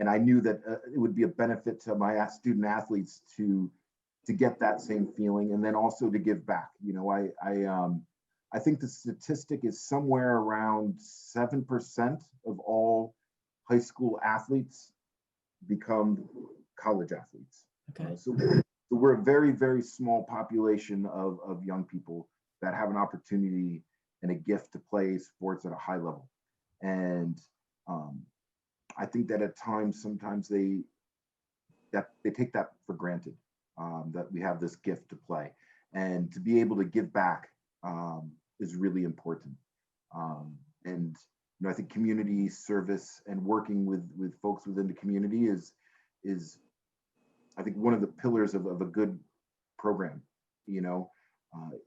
and I knew that it would be a benefit to my student athletes to get that same feeling, and then also to give back. You know, I think the statistic is somewhere around 7% of all high school athletes become college athletes. Okay. So we're a very, very small population of young people that have an opportunity and a gift to play sports at a high level. And I think that at times, sometimes they take that for granted, that we have this gift to play, and to be able to give back is really important. And you know, I think community service and working with folks within the community is I think one of the pillars of a good program. You know,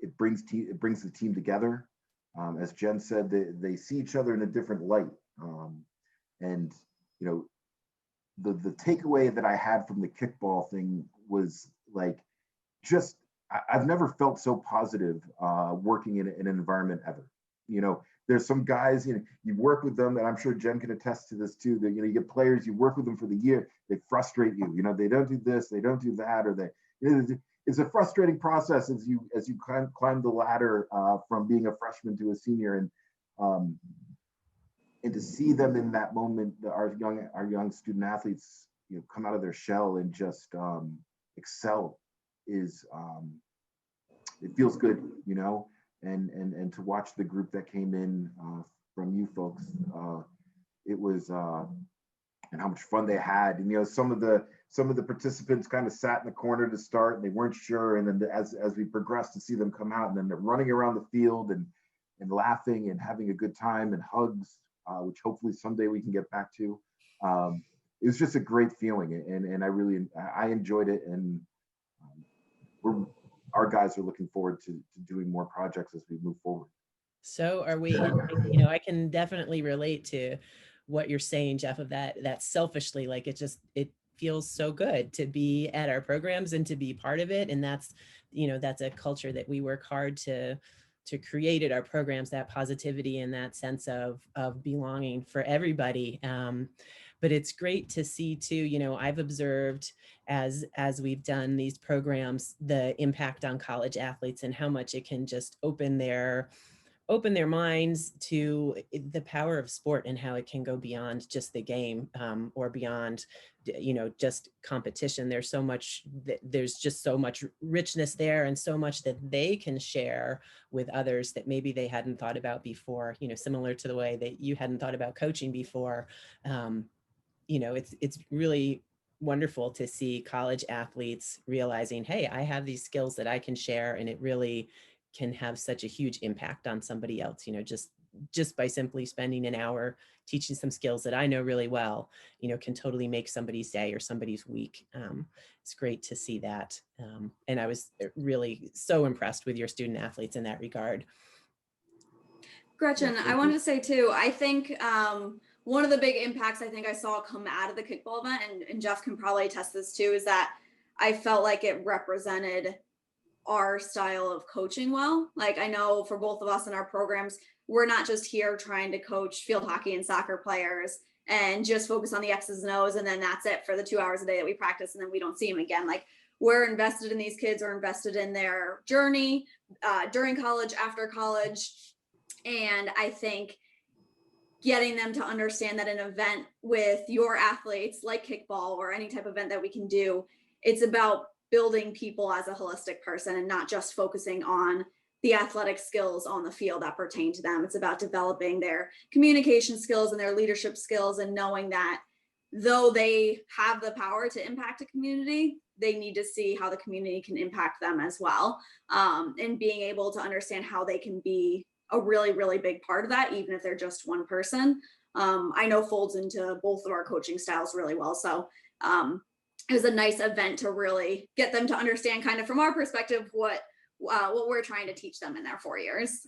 it brings the team together. As Jen said, they see each other in a different light. And you know, the takeaway that I had from the kickball thing was like, just I've never felt so positive working in an environment ever. You know, there's some guys, you know, you work with them, and I'm sure Jen can attest to this too, that, you know, you get players, you work with them for the year, they frustrate you. You know, they don't do this, they don't do that, or it's a frustrating process as you climb the ladder from being a freshman to a senior, and to see them in that moment, our young student athletes, you know, come out of their shell and just excel is it feels good, you know. And to watch the group that came in from you folks, it was and how much fun they had. And you know, some of the participants kind of sat in the corner to start, and they weren't sure. And then as we progressed, to see them come out, and then they're running around the field and laughing and having a good time, and hugs, which hopefully someday we can get back to. It was just a great feeling, and I enjoyed it, and our guys are looking forward to doing more projects as we move forward. So are we. You know, I can definitely relate to what you're saying, Jeff, of that selfishly, like it feels so good to be at our programs and to be part of it. And that's, you know, that's a culture that we work hard to create at our programs, that positivity and that sense of belonging for everybody. But it's great to see too, you know, I've observed as we've done these programs, the impact on college athletes and how much it can just open their minds to the power of sport and how it can go beyond just the game, or beyond, you know, just competition. There's just so much richness there, and so much that they can share with others that maybe they hadn't thought about before, you know, similar to the way that you hadn't thought about coaching before. You know, it's really wonderful to see college athletes realizing, hey, I have these skills that I can share, and it really can have such a huge impact on somebody else, you know, just by simply spending an hour teaching some skills that I know really well, you know, can totally make somebody's day or somebody's week. It's great to see that. And I was really so impressed with your student athletes in that regard. Gretchen, I wanted to say too, I think one of the big impacts I think I saw come out of the kickball event, and Jeff can probably attest this too, is that I felt like it represented our style of coaching well. Like, I know for both of us in our programs, we're not just here trying to coach field hockey and soccer players and just focus on the X's and O's, and then that's it for the 2 hours a day that we practice, and then we don't see them again. Like, we're invested in these kids, we're invested in their journey during college, after college. And I think getting them to understand that an event with your athletes, like kickball or any type of event that we can do, it's about building people as a holistic person and not just focusing on the athletic skills on the field that pertain to them. It's about developing their communication skills and their leadership skills, and knowing that though they have the power to impact a community, they need to see how the community can impact them as well. And being able to understand how they can be a really, really big part of that, even if they're just one person, I know folds into both of our coaching styles really well. So it was a nice event to really get them to understand, kind of from our perspective, what we're trying to teach them in their 4 years.